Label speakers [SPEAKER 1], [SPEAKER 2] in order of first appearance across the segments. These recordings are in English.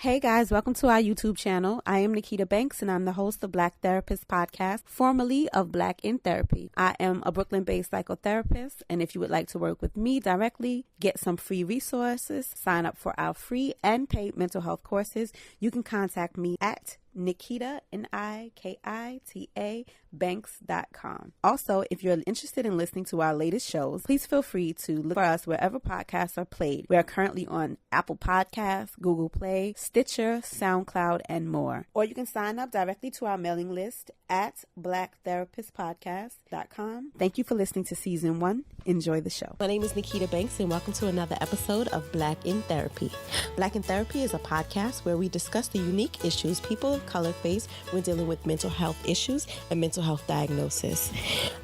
[SPEAKER 1] Hey guys, welcome to our YouTube channel. I am Nikita Banks and I'm the host of Black Therapist Podcast, formerly of Black in Therapy. I am a Brooklyn-based psychotherapist, and if you would like to work with me directly, get some free resources, sign up for our free and paid mental health courses, you can contact me at Nikita, Nikita, banks.com. Also, if you're interested in listening to our latest shows, please feel free to look for us wherever podcasts are played. We are currently on Apple Podcasts, Google Play, Stitcher, SoundCloud, and more. Or you can sign up directly to our mailing list at blacktherapistpodcast.com. Thank you for listening to Season 1. Enjoy the show.
[SPEAKER 2] My name is Nikita Banks, and welcome to another episode of Black in Therapy. Black in Therapy is a podcast where we discuss the unique issues people of color face when dealing with mental health issues and mental health diagnosis.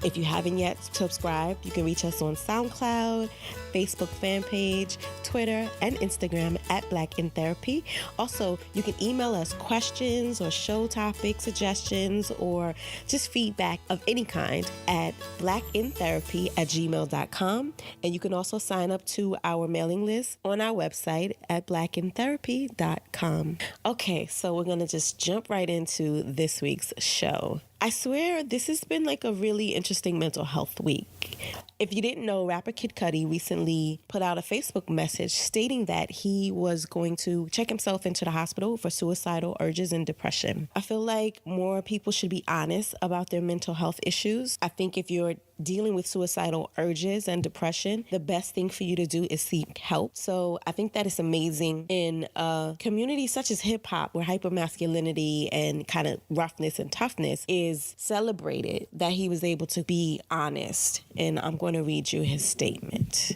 [SPEAKER 2] If you haven't yet subscribed, you can reach us on SoundCloud, Facebook fan page, Twitter, and Instagram at Black in Therapy. Also, you can email us questions or show topic suggestions or just feedback of any kind at blackintherapy@gmail.com. And you can also sign up to our mailing list on our website at blackintherapy.com. Okay, so we're going to just jump right into this week's show. I swear this has been like a really interesting mental health week. If you didn't know, rapper Kid Cudi recently put out a Facebook message stating that he was going to check himself into the hospital for suicidal urges and depression. I feel like more people should be honest about their mental health issues. I think if you're dealing with suicidal urges and depression, the best thing for you to do is seek help. So I think that is amazing in a community such as hip hop, where hypermasculinity and kind of roughness and toughness is celebrated, that he was able to be honest. And I'm going to read you his statement.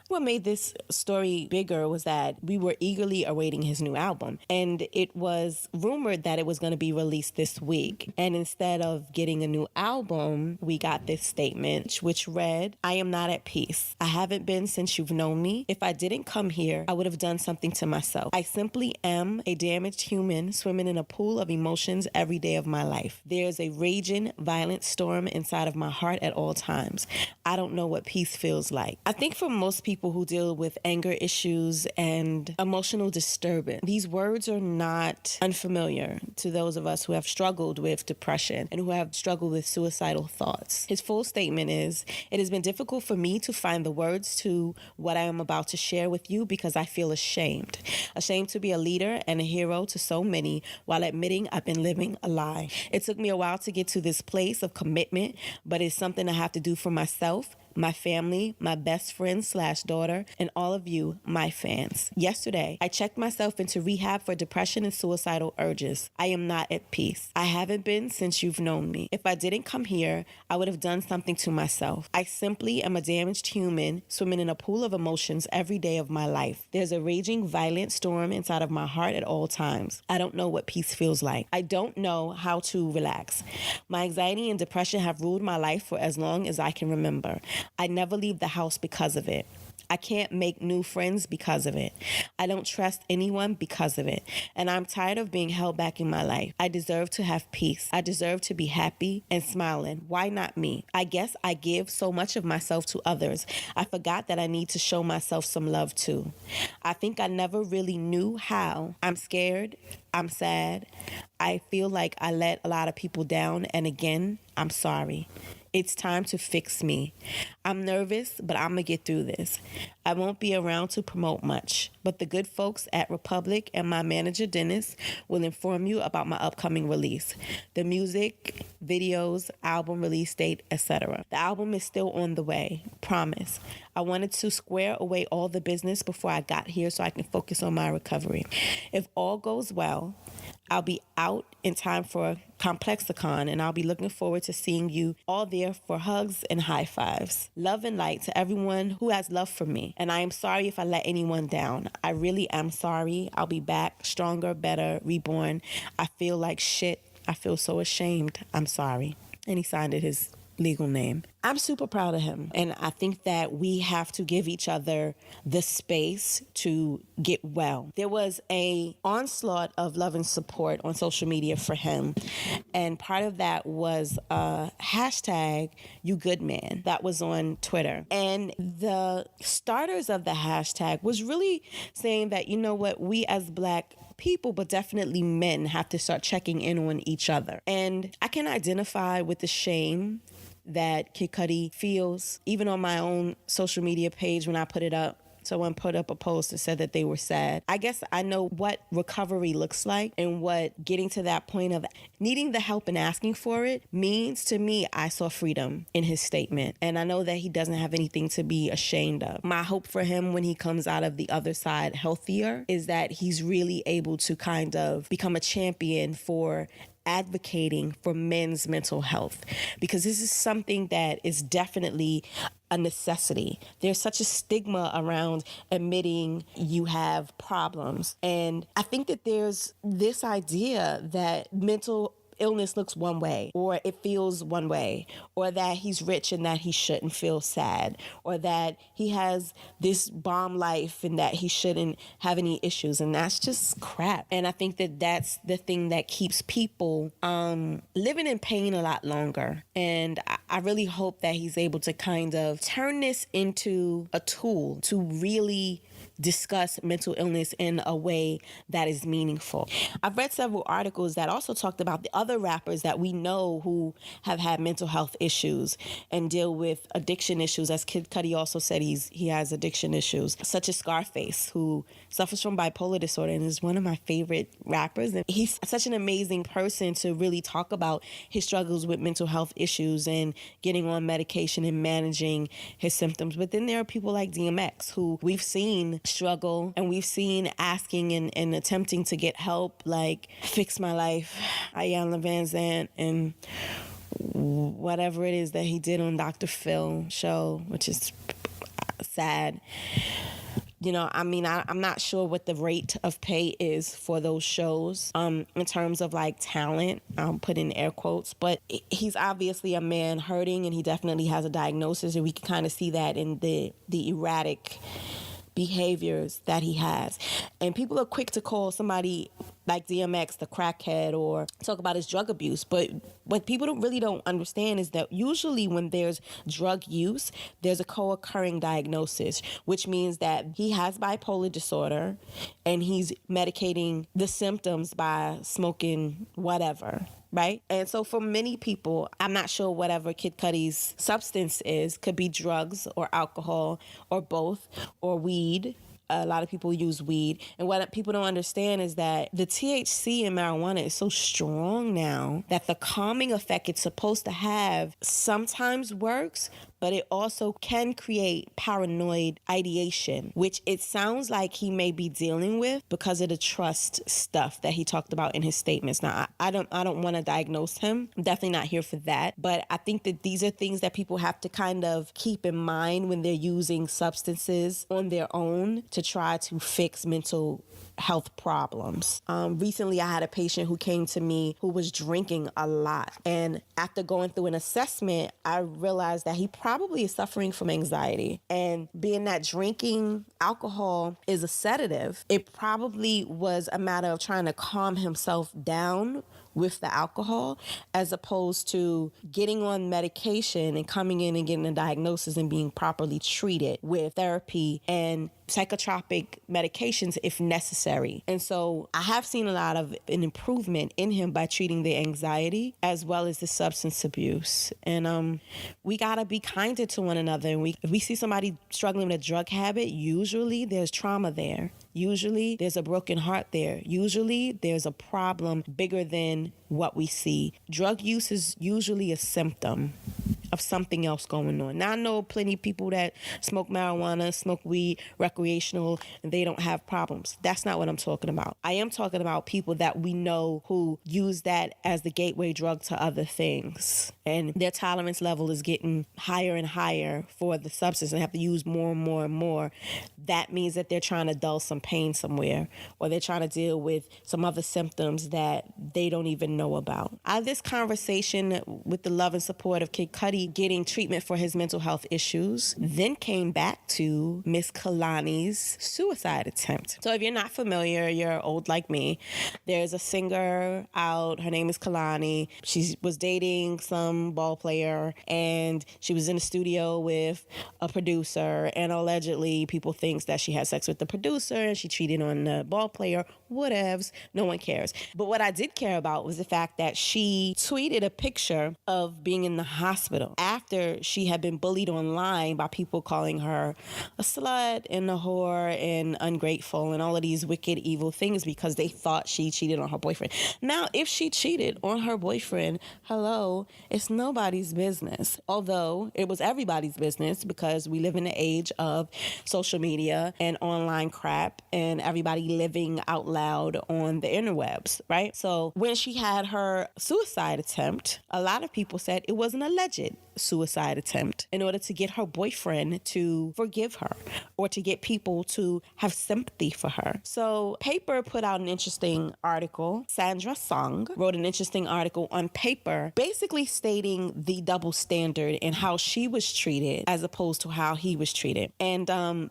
[SPEAKER 2] What made this story bigger was that we were eagerly awaiting his new album, and it was rumored that it was going to be released this week. And instead of getting a new album, we got this statement, which read, "I am not at peace. I haven't been since you've known me. If I didn't come here, I would have done something to myself. I simply am a damaged human swimming in a pool of emotions every day of my life. There's a raging, violent storm inside of my heart at all times. I don't know what peace feels like." I think for most people who deal with anger issues and emotional disturbance, these words are not unfamiliar to those of us who have struggled with depression and who have struggled with suicidal thoughts. His full statement is, "It has been difficult for me to find the words to what I am about to share with you because I feel ashamed. Ashamed to be a leader and a hero to so many while admitting I've been living a lie. It took me a while to get to this place of commitment, but it's something I have to do for myself, my family, my best friend/daughter, and all of you, my fans. Yesterday, I checked myself into rehab for depression and suicidal urges. I am not at peace. I haven't been since you've known me. If I didn't come here, I would have done something to myself. I simply am a damaged human swimming in a pool of emotions every day of my life. There's a raging, violent storm inside of my heart at all times. I don't know what peace feels like. I don't know how to relax. My anxiety and depression have ruled my life for as long as I can remember. I never leave the house because of it. I can't make new friends because of it. I don't trust anyone because of it. And I'm tired of being held back in my life. I deserve to have peace. I deserve to be happy and smiling. Why not me? I guess I give so much of myself to others. I forgot that I need to show myself some love too. I think I never really knew how. I'm scared. I'm sad. I feel like I let a lot of people down. And again, I'm sorry. It's time to fix me. I'm nervous, but I'm going to get through this. I won't be around to promote much, but the good folks at Republic and my manager, Dennis, will inform you about my upcoming release. The music, videos, album release date, etc. The album is still on the way. Promise. I wanted to square away all the business before I got here so I can focus on my recovery. If all goes well, I'll be out in time for Complexicon, and I'll be looking forward to seeing you all there for hugs and high fives. Love and light to everyone who has love for me, and I am sorry if I let anyone down. I really am sorry. I'll be back, stronger, better, reborn. I feel like shit. I feel so ashamed. I'm sorry." And he signed it his legal name. I'm super proud of him. And I think that we have to give each other the space to get well. There was a onslaught of love and support on social media for him. And part of that was hashtag you good man. That was on Twitter. And the starters of the hashtag was really saying that, you know what, we as Black people, but definitely men, have to start checking in on each other. And I can identify with the shame that Kid Cudi feels. Even on my own social media page, when I put it up, someone put up a post that said that they were sad. I guess I know what recovery looks like and what getting to that point of needing the help and asking for it means to me. I saw freedom in his statement. And I know that he doesn't have anything to be ashamed of. My hope for him when he comes out of the other side healthier is that he's really able to kind of become a champion for advocating for men's mental health, because this is something that is definitely a necessity. There's such a stigma around admitting you have problems. And I think that there's this idea that mental illness looks one way, or it feels one way, or that he's rich and that he shouldn't feel sad, or that he has this bomb life and that he shouldn't have any issues. And that's just crap. And I think that that's the thing that keeps people living in pain a lot longer. And I really hope that he's able to kind of turn this into a tool to really discuss mental illness in a way that is meaningful. I've read several articles that also talked about the other rappers that we know who have had mental health issues and deal with addiction issues. As Kid Cudi also said, he has addiction issues, such as Scarface, who suffers from bipolar disorder and is one of my favorite rappers. And he's such an amazing person to really talk about his struggles with mental health issues and getting on medication and managing his symptoms. But then there are people like DMX, who we've seen struggle and we've seen asking and attempting to get help, like Fix My Life, Iyanla Vanzant, and whatever it is that he did on Dr. Phil show, which is sad. You know, I mean, I'm not sure what the rate of pay is for those shows in terms of like talent. I'll put in air quotes, but he's obviously a man hurting, and he definitely has a diagnosis, and we can kind of see that in the erratic behaviors that he has. And people are quick to call somebody like DMX the crackhead or talk about his drug abuse. But what people really don't understand is that usually when there's drug use, there's a co-occurring diagnosis, which means that he has bipolar disorder and he's medicating the symptoms by smoking whatever. Right? And so for many people, I'm not sure whatever Kid Cudi's substance is, could be drugs or alcohol or both, or weed. A lot of people use weed. And what people don't understand is that the THC in marijuana is so strong now that the calming effect it's supposed to have sometimes works, but it also can create paranoid ideation, which it sounds like he may be dealing with because of the trust stuff that he talked about in his statements. Now, I don't want to diagnose him. I'm definitely not here for that. But I think that these are things that people have to kind of keep in mind when they're using substances on their own to try to fix mental health problems. Recently, I had a patient who came to me who was drinking a lot. And after going through an assessment, I realized that he probably is suffering from anxiety. And being that drinking alcohol is a sedative, it probably was a matter of trying to calm himself down with the alcohol, as opposed to getting on medication and coming in and getting a diagnosis and being properly treated with therapy and psychotropic medications if necessary. And so I have seen a lot of an improvement in him by treating the anxiety as well as the substance abuse. And we gotta be kinder to one another. And if we see somebody struggling with a drug habit, usually there's trauma there. Usually there's a broken heart there. Usually there's a problem bigger than what we see. Drug use is usually a symptom of something else going on. Now, I know plenty of people that smoke marijuana, smoke weed, recreational, and they don't have problems. That's not what I'm talking about. I am talking about people that we know who use that as the gateway drug to other things. And their tolerance level is getting higher and higher for the substance and have to use more and more and more. That means that they're trying to dull some pain somewhere, or they're trying to deal with some other symptoms that they don't even know about. Out of this conversation with the love and support of Kid Cudi, study getting treatment for his mental health issues, then came back to Miss Kehlani's suicide attempt. So if you're not familiar, you're old like me, there's a singer out, her name is Kehlani. She was dating some ball player, and she was in the studio with a producer, and allegedly people think that she had sex with the producer and she cheated on the ball player. Whatevs, no one cares. But what I did care about was the fact that she tweeted a picture of being in the hospital after she had been bullied online by people calling her a slut and a whore and ungrateful and all of these wicked, evil things because they thought she cheated on her boyfriend. Now, if she cheated on her boyfriend, hello, it's nobody's business. Although it was everybody's business because we live in the age of social media and online crap and everybody living out loud on the interwebs, right? So when she had her suicide attempt, a lot of people said it was an alleged suicide attempt in order to get her boyfriend to forgive her or to get people to have sympathy for her. So Paper put out an interesting article. Sandra Song wrote an interesting article on Paper, basically stating the double standard and how she was treated as opposed to how he was treated. And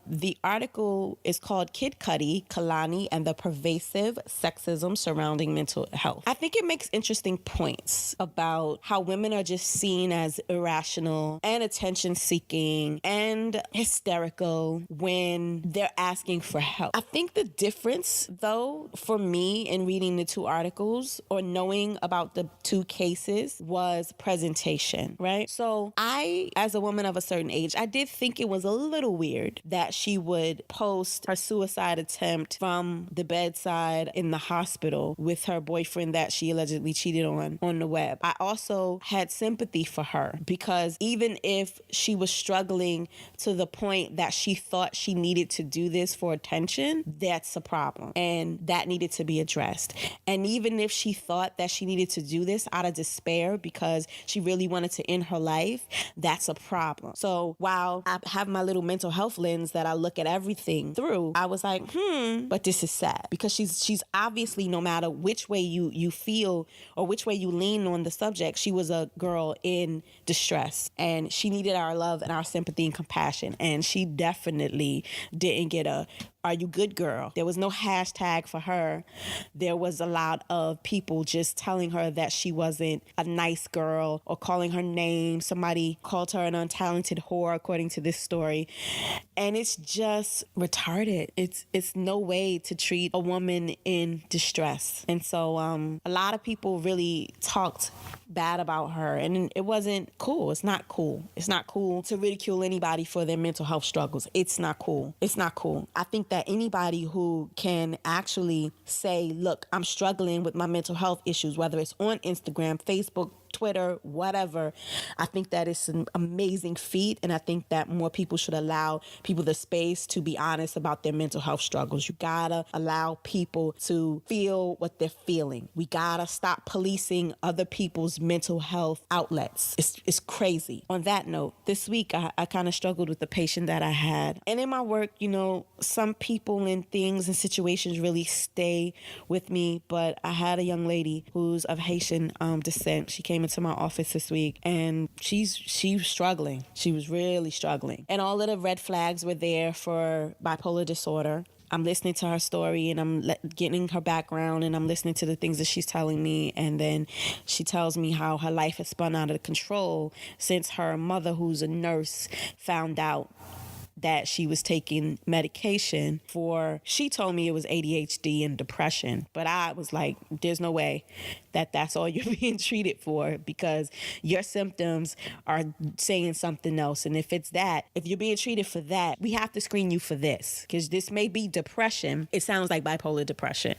[SPEAKER 2] the article is called Kid Cudi, Kehlani, and the Pervasive Sexism Surrounding Mental Health. I think it makes interesting points about how women are just seen as irrational and attention-seeking and hysterical when they're asking for help. I think the difference, though, for me in reading the two articles or knowing about the two cases was presentation, right? So I, as a woman of a certain age, I did think it was a little weird that she would post her suicide attempt from the bedside in the hospital with her boyfriend that she allegedly cheated on the web. I also had sympathy for her because even if she was struggling to the point that she thought she needed to do this for attention, that's a problem. And that needed to be addressed. And even if she thought that she needed to do this out of despair because she really wanted to end her life, that's a problem. So while I have my little mental health lens that I look at everything through, I was like, but this is sad because she's obviously, no matter which way you feel or which way you lean on the subject, she was a girl in distress and she needed our love and our sympathy and compassion. And she definitely didn't get a "Are you good, girl?" There was no hashtag for her. There was a lot of people just telling her that she wasn't a nice girl or calling her name. Somebody called her an untalented whore, according to this story. And it's just retarded. It's no way to treat a woman in distress. And so a lot of people really talked bad about her, and it wasn't cool. It's not cool. It's not cool to ridicule anybody for their mental health struggles. It's not cool. It's not cool. I think that anybody who can actually say, look, I'm struggling with my mental health issues, whether it's on Instagram, Facebook, Twitter, whatever, I think that is an amazing feat. And I think that more people should allow people the space to be honest about their mental health struggles. You gotta allow people to feel what they're feeling. We gotta stop policing other people's mental health outlets. It's crazy. On that note, this week I kind of struggled with the patient that I had. And in my work, some people and things and situations really stay with me. But I had a young lady who's of Haitian descent. She came into my office this week and she was struggling. She was really struggling. And all of the red flags were there for bipolar disorder. I'm listening to her story and I'm getting her background and I'm listening to the things that she's telling me. And then she tells me how her life has spun out of control since her mother, who's a nurse, found out that she was taking medication for, she told me it was ADHD and depression. But I was like, there's no way that that's all you're being treated for, because your symptoms are saying something else. And if it's that, if you're being treated for that, we have to screen you for this, because this may be depression. It sounds like bipolar depression.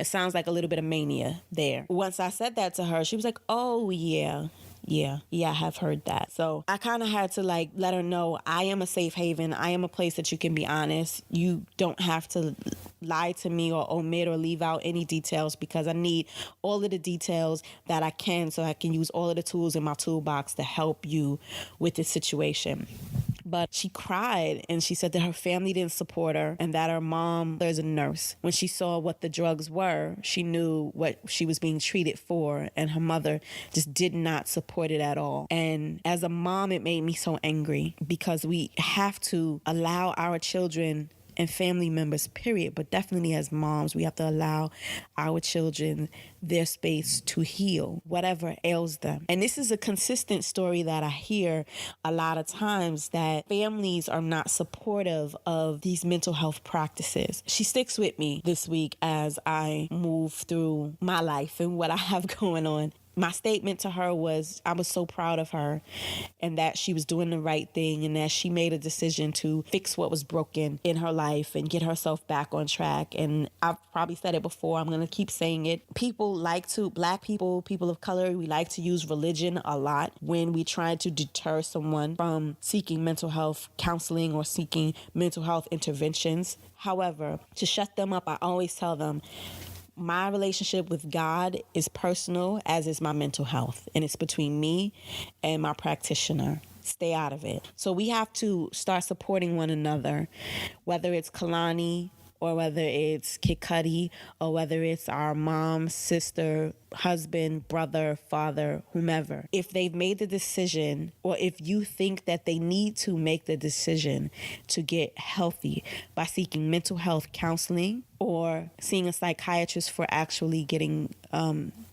[SPEAKER 2] It sounds like a little bit of mania there. Once I said that to her, she was like, oh, yeah, I have heard that. So I kind of had to let her know I am a safe haven. I am a place that you can be honest. You don't have to lie to me or omit or leave out any details, because I need all of the details that I can so I can use all of the tools in my toolbox to help you with this situation. but she cried and she said that her family didn't support her and that her mom is a nurse. When she saw what the drugs were, she knew what she was being treated for, and her mother just did not support it at all. And as a mom, it made me so angry, because we have to allow our children and family members, period, but definitely as moms, we have to allow our children their space to heal whatever ails them. And this is a consistent story that I hear a lot of times, that families are not supportive of these mental health practices. She sticks with me this week as I move through my life and what I have going on. My statement to her was I was so proud of her, and that she was doing the right thing, and that she made a decision to fix what was broken in her life and get herself back on track. And I've probably said it before, I'm going to keep saying it. Black people, people of color, we like to use religion a lot when we try to deter someone from seeking mental health counseling or seeking mental health interventions. However, to shut them up, I always tell them, my relationship with God is personal, as is my mental health. And it's between me and my practitioner. Stay out of it. So we have to start supporting one another, whether it's Kehlani or whether it's Cudi, or whether it's our mom, sister, husband, brother, father, whomever. If they've made the decision, or if you think that they need to make the decision to get healthy by seeking mental health counseling or seeing a psychiatrist for actually getting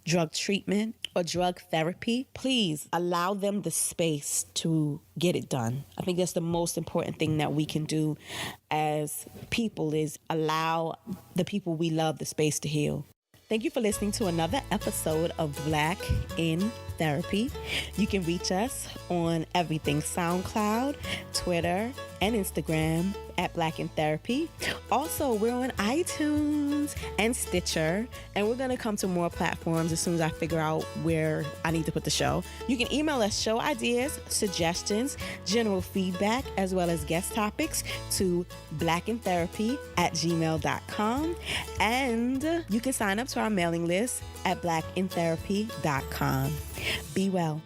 [SPEAKER 2] drug treatment or drug therapy, please allow them the space to get it done. I think that's the most important thing that we can do as people, is allow the people we love the space to heal. Thank you for listening to another episode of Black in Therapy. You can reach us on everything: SoundCloud, Twitter, and Instagram at Black in Therapy. Also, we're on iTunes and Stitcher, and we're going to come to more platforms as soon as I figure out where I need to put the show. You can email us show ideas, suggestions, general feedback, as well as guest topics to blackintherapy@gmail.com. And you can sign up to our mailing list at blackintherapy.com. Be well.